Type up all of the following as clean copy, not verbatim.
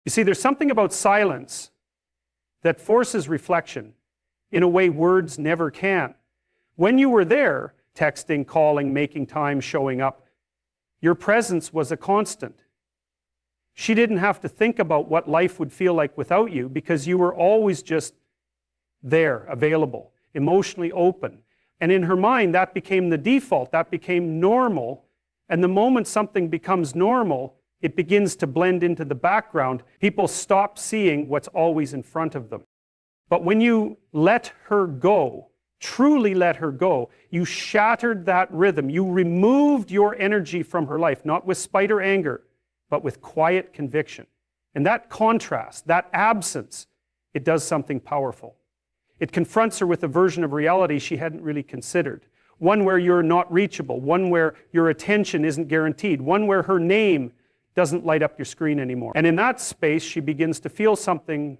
You see, there's something about silence that forces reflection in a way words never can. When you were there, texting, calling, making time, showing up, your presence was a constant. She didn't have to think about what life would feel like without you because you were always just there, available, emotionally open. And in her mind, that became the default, that became normal. And the moment something becomes normal, it begins to blend into the background. People stop seeing what's always in front of them. But when you let her go, truly let her go, you shattered that rhythm. You removed your energy from her life, not with spite or anger, but with quiet conviction. And that contrast, that absence, it does something powerful. It confronts her with a version of reality she hadn't really considered. One where you're not reachable, one where your attention isn't guaranteed, one where her name doesn't light up your screen anymore. And in that space, she begins to feel something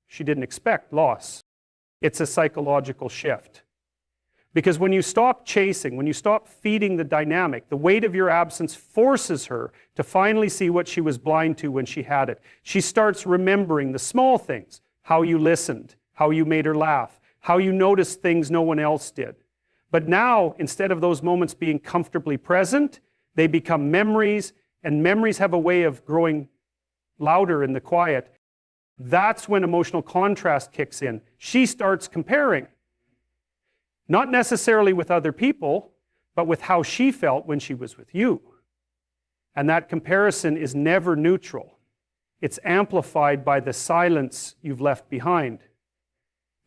she didn't expect, loss. It's a psychological shift. Because when you stop chasing, when you stop feeding the dynamic, the weight of your absence forces her to finally see what she was blind to when she had it. She starts remembering the small things, how you listened, how you made her laugh, how you noticed things no one else did. But now, instead of those moments being comfortably present, they become memories, and memories have a way of growing louder in the quiet. That's when emotional contrast kicks in. She starts comparing. Not necessarily with other people, but with how she felt when she was with you. And that comparison is never neutral. It's amplified by the silence you've left behind.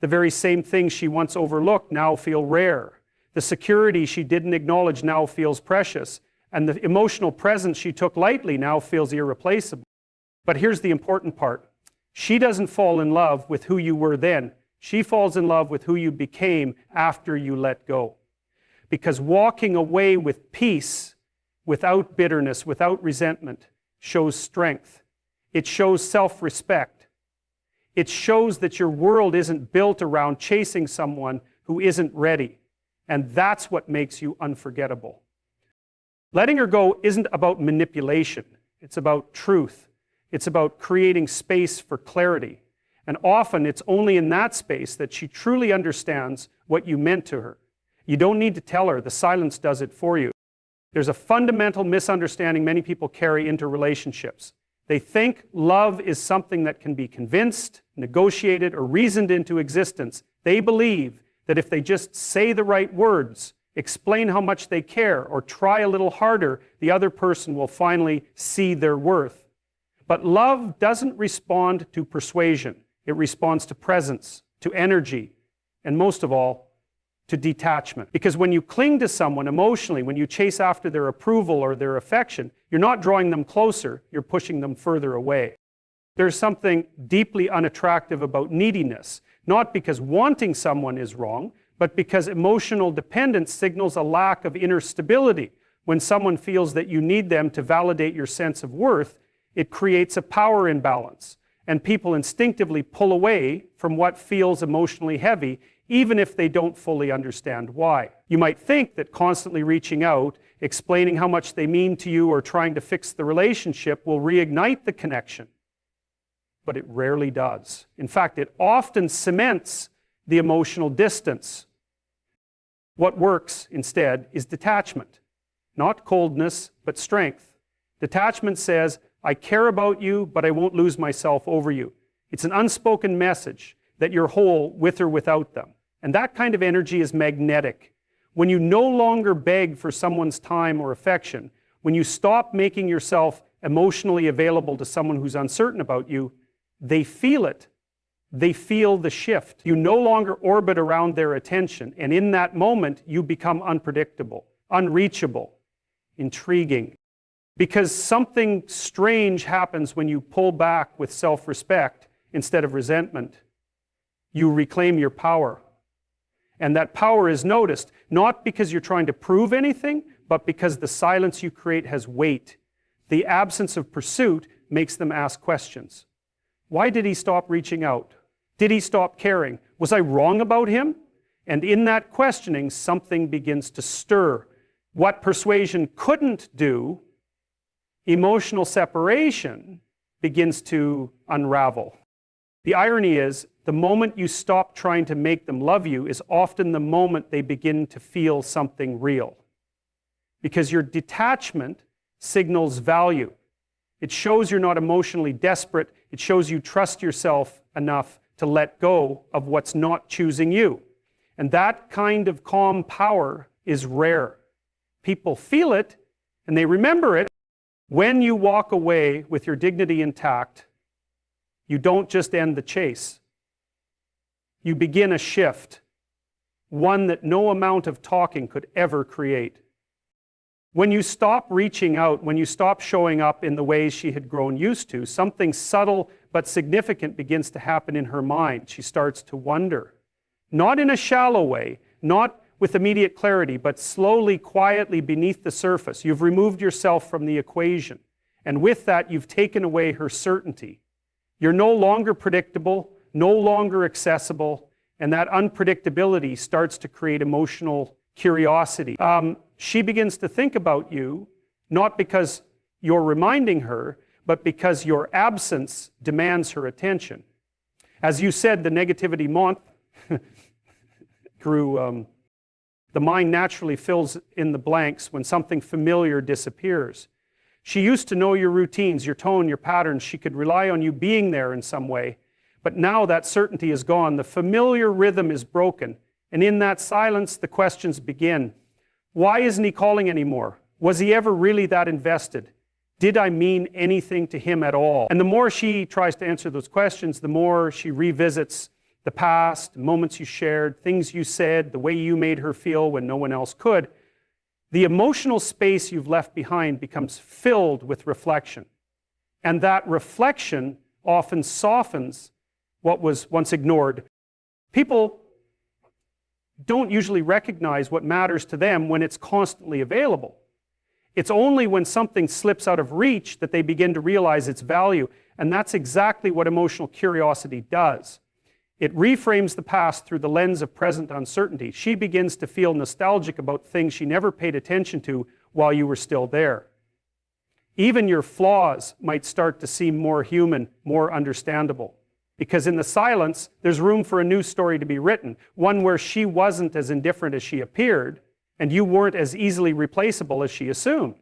The very same things she once overlooked now feel rare. The security she didn't acknowledge now feels precious. And the emotional presence she took lightly now feels irreplaceable. But here's the important part. She doesn't fall in love with who you were then. She falls in love with who you became after you let go. Because walking away with peace, without bitterness, without resentment, shows strength. It shows self-respect. It shows that your world isn't built around chasing someone who isn't ready. And that's what makes you unforgettable. Letting her go isn't about manipulation. It's about truth. It's about creating space for clarity. And often it's only in that space that she truly understands what you meant to her. You don't need to tell her, the silence does it for you. There's a fundamental misunderstanding many people carry into relationships. They think love is something that can be convinced, negotiated, or reasoned into existence. They believe that if they just say the right words, explain how much they care, or try a little harder, the other person will finally see their worth. But love doesn't respond to persuasion. It responds to presence, to energy, and most of all, to detachment. Because when you cling to someone emotionally, when you chase after their approval or their affection, you're not drawing them closer, you're pushing them further away. There's something deeply unattractive about neediness, not because wanting someone is wrong, but because emotional dependence signals a lack of inner stability. When someone feels that you need them to validate your sense of worth, it creates a power imbalance. And people instinctively pull away from what feels emotionally heavy, even if they don't fully understand why. You might think that constantly reaching out, explaining how much they mean to you, or trying to fix the relationship will reignite the connection. But it rarely does. In fact, it often cements the emotional distance. What works, instead, is detachment. Not coldness, but strength. Detachment says, I care about you, but I won't lose myself over you. It's an unspoken message that you're whole with or without them. And that kind of energy is magnetic. When you no longer beg for someone's time or affection, when you stop making yourself emotionally available to someone who's uncertain about you, they feel it. They feel the shift. You no longer orbit around their attention, and in that moment, you become unpredictable, unreachable, intriguing. Because something strange happens when you pull back with self-respect instead of resentment. You reclaim your power. And that power is noticed, not because you're trying to prove anything, but because the silence you create has weight. The absence of pursuit makes them ask questions. Why did he stop reaching out? Did he stop caring? Was I wrong about him? And in that questioning, something begins to stir. What persuasion couldn't do, emotional separation begins to unravel. The irony is, the moment you stop trying to make them love you is often the moment they begin to feel something real. Because your detachment signals value. It shows you're not emotionally desperate. It shows you trust yourself enough to let go of what's not choosing you. And that kind of calm power is rare. People feel it and they remember it. When you walk away with your dignity intact, you don't just end the chase. You begin a shift, one that no amount of talking could ever create. When you stop reaching out, when you stop showing up in the ways she had grown used to, something subtle but significant begins to happen in her mind. She starts to wonder. Not in a shallow way, not with immediate clarity, but slowly, quietly beneath the surface. You've removed yourself from the equation. And with that, you've taken away her certainty. You're no longer predictable, no longer accessible, and that unpredictability starts to create emotional curiosity. She begins to think about you, not because you're reminding her, but because your absence demands her attention. As you said, the negativity grew. The mind naturally fills in the blanks when something familiar disappears. She used to know your routines, your tone, your patterns. She could rely on you being there in some way. But now that certainty is gone. The familiar rhythm is broken. And in that silence, the questions begin. Why isn't he calling anymore? Was he ever really that invested? Did I mean anything to him at all? And the more she tries to answer those questions, the more she revisits the past, moments you shared, things you said, the way you made her feel when no one else could. The emotional space you've left behind becomes filled with reflection. And that reflection often softens what was once ignored. People don't usually recognize what matters to them when it's constantly available. It's only when something slips out of reach that they begin to realize its value. And that's exactly what emotional curiosity does. It reframes the past through the lens of present uncertainty. She begins to feel nostalgic about things she never paid attention to while you were still there. Even your flaws might start to seem more human, more understandable. Because in the silence, there's room for a new story to be written, one where she wasn't as indifferent as she appeared, and you weren't as easily replaceable as she assumed.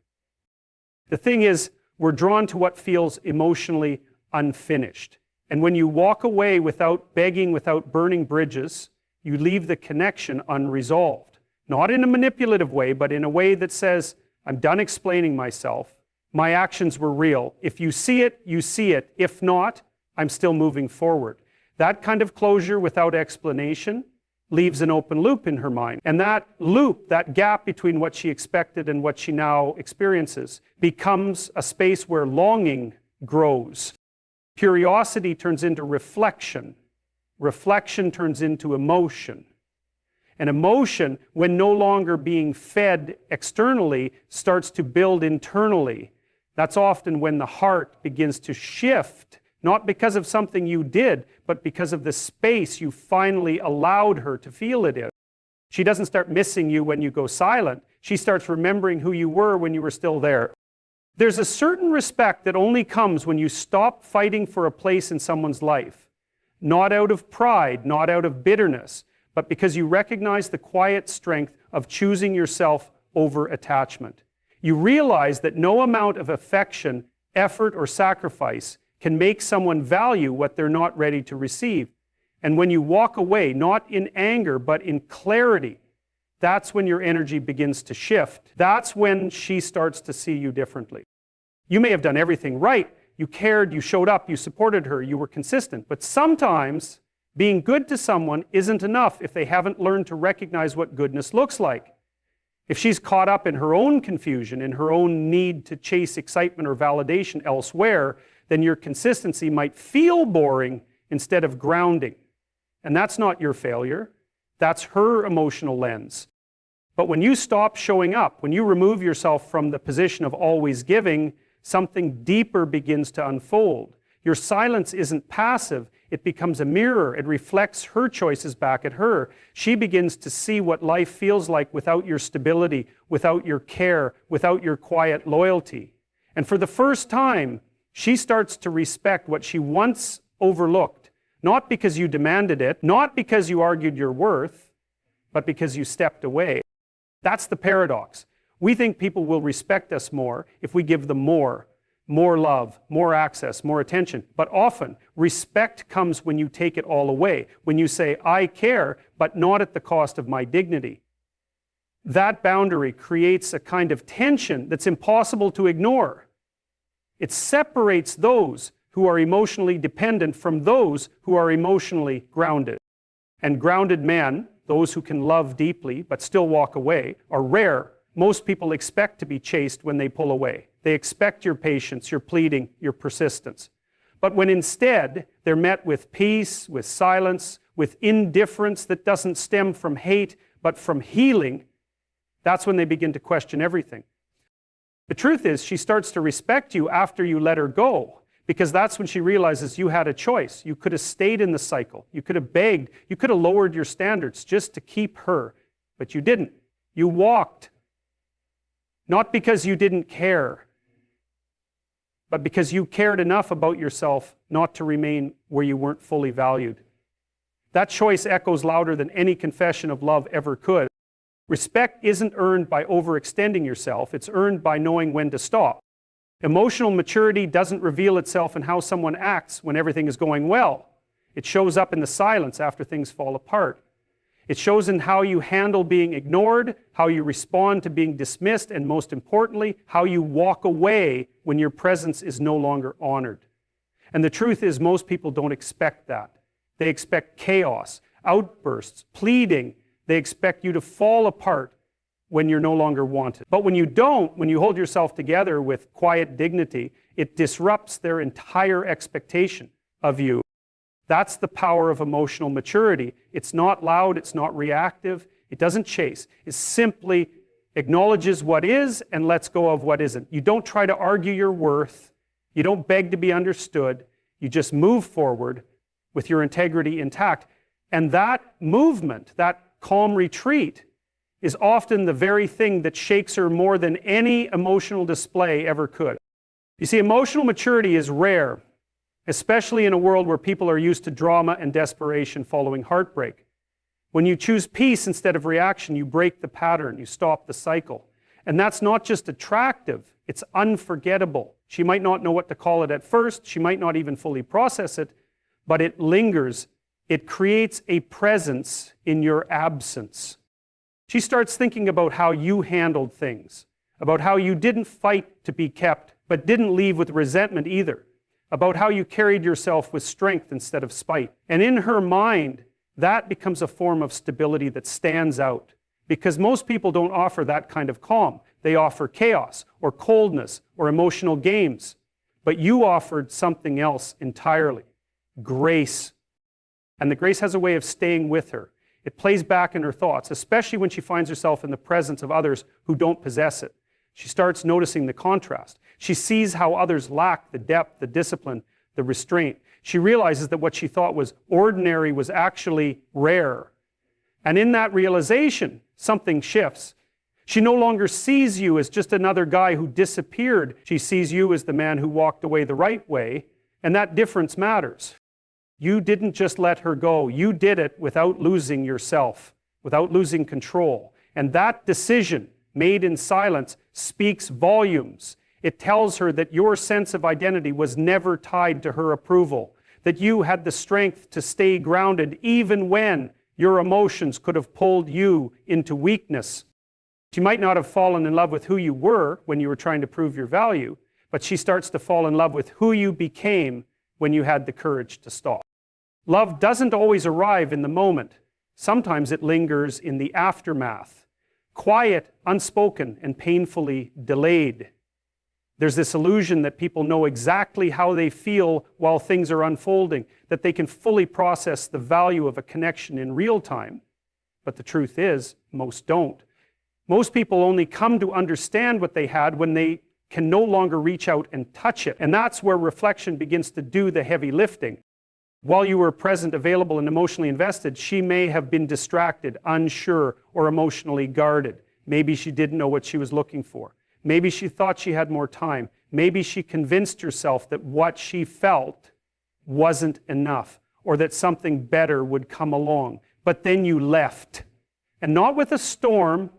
The thing is, we're drawn to what feels emotionally unfinished. And when you walk away without begging, without burning bridges, you leave the connection unresolved. Not in a manipulative way, but in a way that says, I'm done explaining myself. My actions were real. If you see it, you see it. If not, I'm still moving forward. That kind of closure without explanation leaves an open loop in her mind. And that loop, that gap between what she expected and what she now experiences, becomes a space where longing grows. Curiosity turns into reflection. Reflection turns into emotion. And emotion, when no longer being fed externally, starts to build internally. That's often when the heart begins to shift, not because of something you did, but because of the space you finally allowed her to feel it in. She doesn't start missing you when you go silent. She starts remembering who you were when you were still there. There's a certain respect that only comes when you stop fighting for a place in someone's life. Not out of pride, not out of bitterness, but because you recognize the quiet strength of choosing yourself over attachment. You realize that no amount of affection, effort, or sacrifice can make someone value what they're not ready to receive. And when you walk away, not in anger, but in clarity, that's when your energy begins to shift. That's when she starts to see you differently. You may have done everything right. You cared, you showed up, you supported her, you were consistent. But sometimes being good to someone isn't enough if they haven't learned to recognize what goodness looks like. If she's caught up in her own confusion, in her own need to chase excitement or validation elsewhere, then your consistency might feel boring instead of grounding. And that's not your failure. That's her emotional lens. But when you stop showing up, when you remove yourself from the position of always giving, something deeper begins to unfold. Your silence isn't passive. It becomes a mirror. It reflects her choices back at her. She begins to see what life feels like without your stability, without your care, without your quiet loyalty. And for the first time, She starts to respect what she once overlooked, not because you demanded it, not because you argued your worth, but because you stepped away. That's the paradox. We think people will respect us more if we give them more love, more access, more attention. But often, respect comes when you take it all away, when you say, I care, but not at the cost of my dignity. That boundary creates a kind of tension that's impossible to ignore. It separates those who are emotionally dependent from those who are emotionally grounded. And grounded men, those who can love deeply but still walk away, are rare. Most people expect to be chased when they pull away. They expect your patience, your pleading, your persistence. But when instead they're met with peace, with silence, with indifference that doesn't stem from hate but from healing, that's when they begin to question everything. The truth is, she starts to respect you after you let her go, because that's when she realizes you had a choice. You could have stayed in the cycle. You could have begged. You could have lowered your standards just to keep her, but you didn't. You walked. Not because you didn't care, but because you cared enough about yourself not to remain where you weren't fully valued. That choice echoes louder than any confession of love ever could. Respect isn't earned by overextending yourself. It's earned by knowing when to stop. Emotional maturity doesn't reveal itself in how someone acts when everything is going well. It shows up in the silence after things fall apart. It shows in how you handle being ignored, how you respond to being dismissed, and most importantly, how you walk away when your presence is no longer honored. And the truth is, most people don't expect that. They expect chaos, outbursts, pleading. They expect you to fall apart when you're no longer wanted. But when you don't, when you hold yourself together with quiet dignity, it disrupts their entire expectation of you. That's the power of emotional maturity. It's not loud, it's not reactive, it doesn't chase. It simply acknowledges what is and lets go of what isn't. You don't try to argue your worth, you don't beg to be understood, you just move forward with your integrity intact. And that movement, that calm retreat, is often the very thing that shakes her more than any emotional display ever could. You see, emotional maturity is rare, especially in a world where people are used to drama and desperation following heartbreak. When you choose peace instead of reaction, you break the pattern, you stop the cycle. And that's not just attractive, it's unforgettable. She might not know what to call it at first, she might not even fully process it, but it lingers. It creates a presence in your absence. She starts thinking about how you handled things, about how you didn't fight to be kept, but didn't leave with resentment either, about how you carried yourself with strength instead of spite. And in her mind, that becomes a form of stability that stands out, because most people don't offer that kind of calm. They offer chaos or coldness or emotional games. But you offered something else entirely, grace. And the grace has a way of staying with her. It plays back in her thoughts, especially when she finds herself in the presence of others who don't possess it. She starts noticing the contrast. She sees how others lack the depth, the discipline, the restraint. She realizes that what she thought was ordinary was actually rare. And in that realization, something shifts. She no longer sees you as just another guy who disappeared. She sees you as the man who walked away the right way, and that difference matters. You didn't just let her go. You did it without losing yourself, without losing control. And that decision, made in silence, speaks volumes. It tells her that your sense of identity was never tied to her approval, that you had the strength to stay grounded even when your emotions could have pulled you into weakness. She might not have fallen in love with who you were when you were trying to prove your value, but she starts to fall in love with who you became when you had the courage to stop. Love doesn't always arrive in the moment. Sometimes it lingers in the aftermath, quiet, unspoken, and painfully delayed. There's this illusion that people know exactly how they feel while things are unfolding, that they can fully process the value of a connection in real time. But the truth is, most don't. Most people only come to understand what they had when they can no longer reach out and touch it. And that's where reflection begins to do the heavy lifting. While you were present, available, and emotionally invested, she may have been distracted, unsure, or emotionally guarded. Maybe she didn't know what she was looking for. Maybe she thought she had more time. maybe she convinced herself that what she felt wasn't enough, or that something better would come along. But then you left. And not with a storm,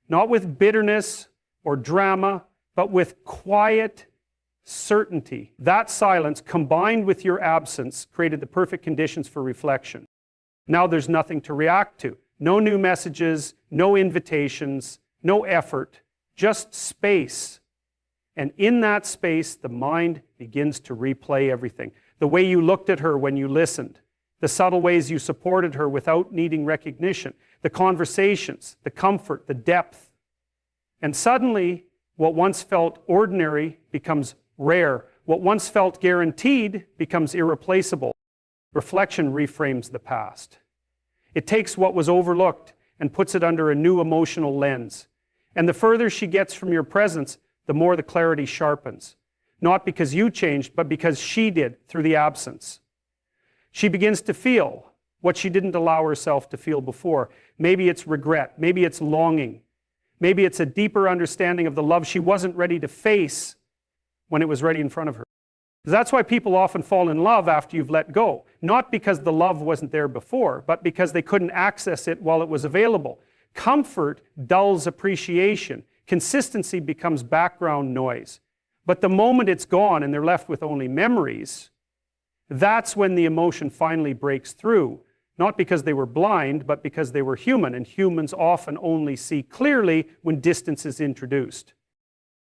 not with bitterness or drama, but with quiet certainty. That silence, combined with your absence, created the perfect conditions for reflection. Now there's nothing to react to. No new messages, no invitations, no effort, just space. And in that space, the mind begins to replay everything. The way you looked at her when you listened, the subtle ways you supported her without needing recognition, the conversations, the comfort, the depth. And suddenly, what once felt ordinary becomes rare. What once felt guaranteed becomes irreplaceable. Reflection reframes the past. It takes what was overlooked and puts it under a new emotional lens. And the further she gets from your presence, the more the clarity sharpens. Not because you changed, but because she did through the absence. She begins to feel what she didn't allow herself to feel before. Maybe it's regret, maybe it's longing, maybe it's a deeper understanding of the love she wasn't ready to face when it was ready in front of her. That's why people often fall in love after you've let go. Not because the love wasn't there before, but because they couldn't access it while it was available. Comfort dulls appreciation. Consistency becomes background noise. But the moment it's gone and they're left with only memories, that's when the emotion finally breaks through. Not because they were blind, but because they were human, and humans often only see clearly when distance is introduced.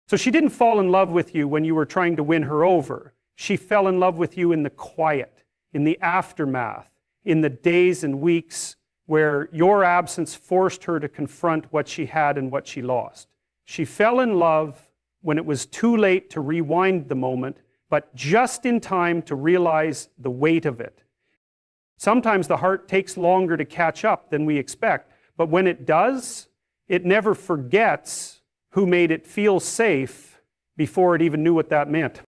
So she didn't fall in love with you when you were trying to win her over. She fell in love with you in the quiet, in the aftermath, in the days and weeks where your absence forced her to confront what she had and what she lost. She fell in love when it was too late to rewind the moment, but just in time to realize the weight of it. Sometimes the heart takes longer to catch up than we expect, but when it does, it never forgets who made it feel safe before it even knew what that meant.